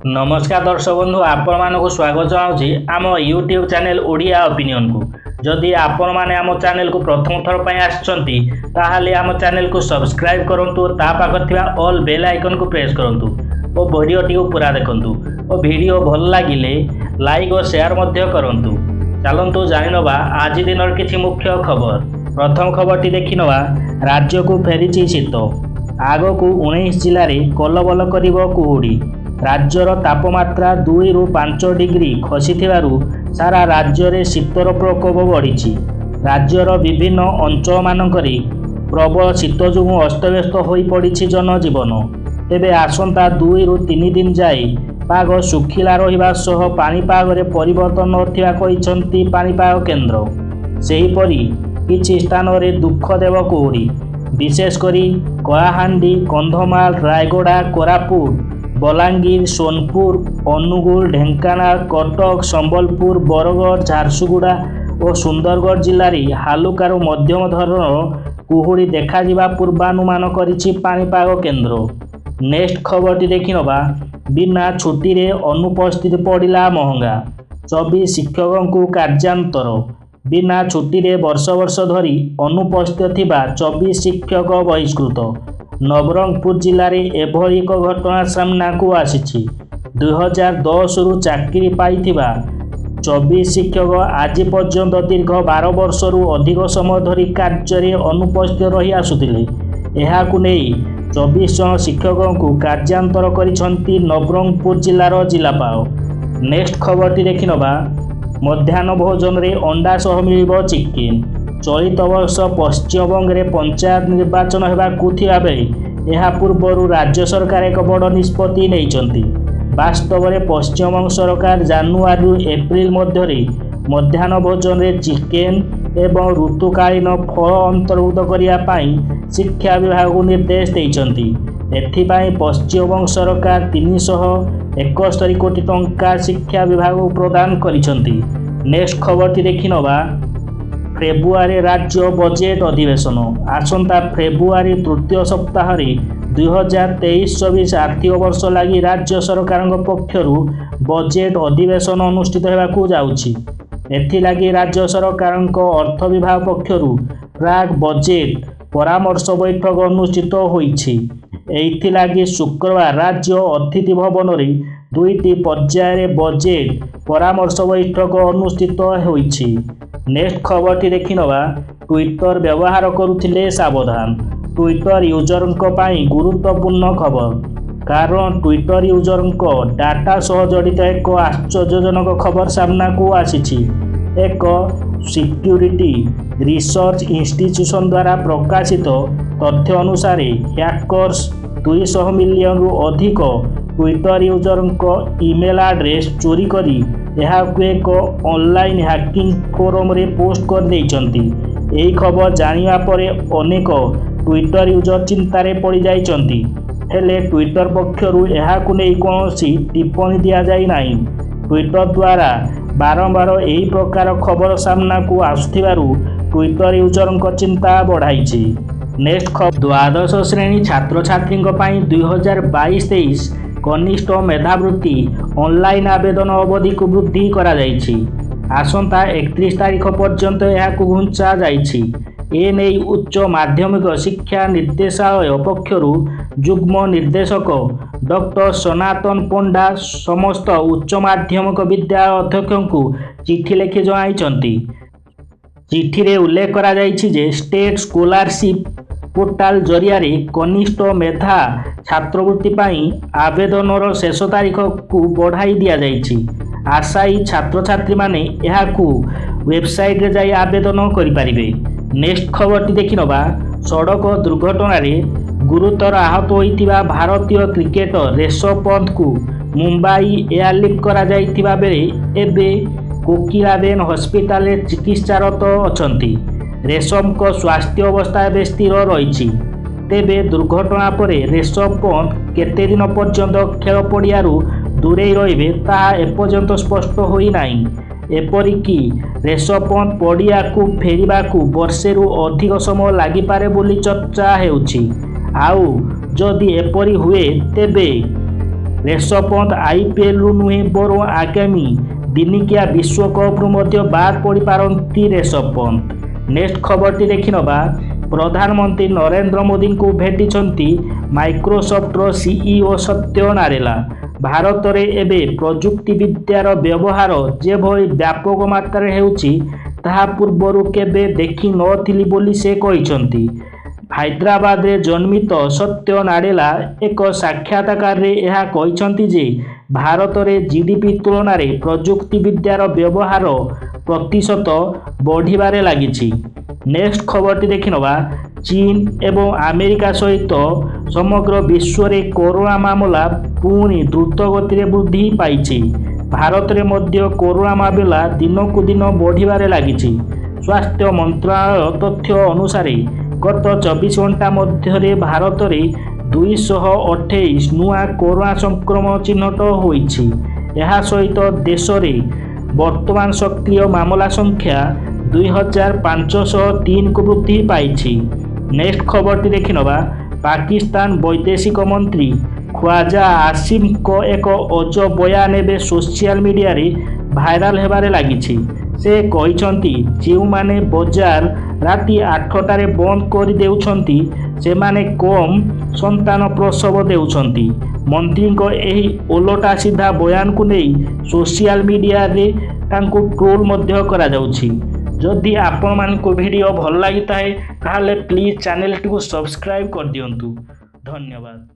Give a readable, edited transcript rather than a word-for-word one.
नमस्कार दर्शक बंधु आपण मानक स्वागत जनाऊँ आम यूट्यूब चैनल ओडिया ओपिनियन को। जदि आपण माने आम चैनल को प्रथम थर पर आछंती ताहाले आम चैनल को सब्सक्राइब करंतु ता पाखर थिबा ऑल बेल आइकन को प्रेस करंतु ओ वीडियो टी पूरा देखंतु ओ वीडियो भल लागिले लाइक और शेयर मध्य करंतु। चलंतु जानिनबा आज दिनर किछि मुख्य खबर। प्रथम खबरटी देखिनबा राज्य को फेरिछि शीत आगो को 19 जिल्ला रे कलबल करिवो कुहुडी। राज्यर तापमात्रा 2 ରୁ 5 डिग्री खसिथिबारु सारा राज्य में शीतर प्रकोप बढ़ी। राज्यर विभिन्न अंचल मानकरे प्रबल शीत जो अस्तव्यस्त हो पड़ी जनजीवन। तेबे आसंता 2 ରୁ 3 दिन जाए पाग सुखिला रहिबा सह पाणीपाग रे परिवर्तन नथिबा कहिसंती पाणीपाग केन्द्र। सेहीपरि किछि स्थान रे दुख देव कुहुडी, विशेष करी कलाहांडी, कंधमाल, रायगड़ा, कोरापुट, बलांगीर, सोनपुर, अनुगुल, ढेंकानाल, कटक, संबलपुर, बरगढ़, झारसुगुड़ा और सुंदरगढ़ जिले में हालुकार मध्यम धरण कुहुड़ी देखा पूर्वानुमान करिछि पाणीपाग केन्द्र। नेक्स्ट खबरटी देखिनबा बिना छुट्टी रे अनुपस्थित पड़िला महंगा। 24 शिक्षकों को कार्यांतर। बिना छुट्टी रे वर्ष वर्ष धरी अनुपस्थित थिबा 24 शिक्षक बहिष्कृत। नवरंगपुर जिले में एभली एक घटना सामना को आसी। 2010 रु चाकरी पाइथिबा 24 शिक्षक आज पर्यंत दीर्घ 12 वर्ष रु अधिक समय धरी कार्य अनुपस्थित रही आसुथिले। एहाकु नेई 24 जन शिक्षकों को कार्यांतर करिसंती नवरंगपुर जिलार जिलापाल। नेक्स्ट खबरटी देखिनबा मध्याह्न भोजन रे अंडा सह मिलिबो चिकेन। चलित वर्ष पश्चिमबंग में पंचायत निर्वाचन होगाकू थिबा बेले एहा पूर्व राज्य सरकार एक बड़ निष्पत्ति नैचंती। वास्तव में पश्चिमबंग सरकार जानुआरी एप्रिल मध्य मध्याह्न भोजन रे चिकेन एवं ऋतुकालीन फल अंतर्भुक्त करने शिक्षा विभाग को निर्देश देइचंती। एथिपाई पश्चिमबंग सरकार 371 कोटी टंका शिक्षा विभाग को प्रदान करिसंती। नेक्स्ट खबरटी देखिनबा फेब्रुआरी राज्य बजेट अधिवेशन। आसंता फेब्रुआरी तृतीय सप्ताह 2023-24 आर्थिक वर्ष लगी राज्य सरकार पक्षर बजेट अधिवेशन अनुष्ठित होगाकू जाउछि। एथिलागि राज्य सरकार अर्थ विभाग पक्षर प्राक बजेट परामर्श बैठक अनुष्ठित होइछि। एथिलागि शुक्रवार राज्य अतिथि भवन में 2टी पर्याय बजेट परामर्श बैठक अनुष्ठित होइछि। नेक्स्ट खबरटी देखिनबा ट्विटर व्यवहार करुथिले सावधान। ट्विटर यूजर गुरुत्वपूर्ण खबर, कारण ट्विटर यूजर डाटा सह जड़ित एक आश्चर्यजनक खबर सामना को आसी। एक सिक्यूरिटी रिसर्च इंस्टीट्यूशन द्वारा प्रकाशित तथ्य अनुसार हैकर्स 200 मिलियन रु अधिक ट्विटर यूजर ईमेल एड्रेस चोरी करी यहाकू एक ऑनलाइन हैकिंग फोरम रे पोस्ट कर देइचंती। एही खबर जानिया परे अनेक ट्विटर यूजर चिंतारे पड़ी जाइचंती। हेले ट्विटर पक्षरु यहाकू नै कोनोसी टिप्पणी दिया जाई नाही। ट्विटर द्वारा बारंबार एही प्रकार खबर सामना को आसुथिबारु ट्विटर यूजर चिंता बढ़ाइछि। नेक्स्ट खबर द्वादश श्रेणी छात्र छात्री 2022-23 कनिष्ठ मेधावृत्ति ऑनलाइन आवेदन अवधि को वृद्धि करा जाइछि। आसंता 31 तारीख पर्यंत यहाकू घुंचा जाइछि। एने उच्च माध्यमिक शिक्षा निर्देशालय पक्षर युग्म निर्देशक डॉक्टर सनातन पंडा समस्त उच्च माध्यमिक विद्यालय अध्यक्षों को चिठी लिखि जणाइछंती। चिठी रे उल्लेख करा जाइछि जे स्टेट स्कॉलरशिप पोर्टाल जरिया कनिष्ठ मेधा छात्रवृत्ति पाई आवेदनर शेष तारीख को बढ़ाई दिया जाइछि। आशायी छात्र छात्री माने यहाकू वेबसाइट रे जाई आवेदन करि परिबे। नेक्स्ट खबरटी देखिनबा सड़क दुर्घटना रे गुरुतर आहत होइतिबा भारतीय क्रिकेटर ऋषभ पंत को मुंबई एयरलिफ्ट करा जाइतिबा बेले एबे कोकिलाबेन हॉस्पिटल रे चिकित्सारत अछंती। ऋषभ को स्वास्थ्य अवस्था एवं स्थिर रही। तेबे दुर्घटना पर ऋषभ पंत केते दिन पर्यंत खेल पड़ियारू दूरे रहिबे ताहा एपर्यंत स्पष्ट होई नाही। एपरिकी ऋषभ पंत पड़िया को फेरिबाकू वर्षे रु अधिक समय लागि पारे बोली चर्चा हेउछि। आउ जदि एपरि हुए तेबे ऋषभ पंत आईपीएल नुहे बरं आगामी दिनिकिया विश्वकप्रु मध्य बाद पड़ पारती ऋषभ पंत। नेक्स्ट खबरटी देखिनबा प्रधानमंत्री नरेंद्र मोदी को भेटिछंती माइक्रोसॉफ्टर सीईओ सत्य नाडेला। भारत में एवं प्रजुक्ति विद्यार व्यवहार जेभली व्यापक मात्रा हेउछि ताहा पूर्वरु केबे देखि नथिली बोली से कहिसंती। हैदराबाद रे जन्मित सत्य नाडेला एक साक्षात्कार रे यह कहिसंती जे भारत रे जीडीपी तुलन में प्रजुक्ति विद्यार व्यवहार प्रतिशत बढ़िबारे लागिछि। नेक्स्ट खबरटी देखिनबा चीन एवं अमेरिका सहित समग्र विश्व में कोरोना मामला पुणी द्रुत गति वृद्धि पाई। भारत में मध्य कोरोना मामला दिनकू दिन बढ़िबारे लागिछि। स्वास्थ्य मंत्रालय तथ्य अनुसार गत 24 घंटा मध्य भारत में 228 नुआ कोरोना संक्रमण चिन्हट होइछि। यह सहित देश में वर्तमान सक्रिय मामला संख्या 2503 को वृद्धि पाई। नेक्स्ट खबरटी देखिनबा पाकिस्तान वैदेशिक मंत्री ख्वाजा आसिम को एक अजब बयान एवं सोशल मीडिया रे भाइराल हेबारे लागिछि। से कहिसंती जो माने बाजार राति 8टारे बंद कर देउछंती सेमाने कम संतान प्रसव देउछंती। मंत्री को एही ओलटा सीधा बयान को नहीं सोशल मीडिया रे तांको ट्रोल मध्य करा जाउछि। जदि आपण मानक वीडियो भल लगी ताहे ताहले प्लीज चैनल टी को सब्सक्राइब कर दियंतु। धन्यवाद।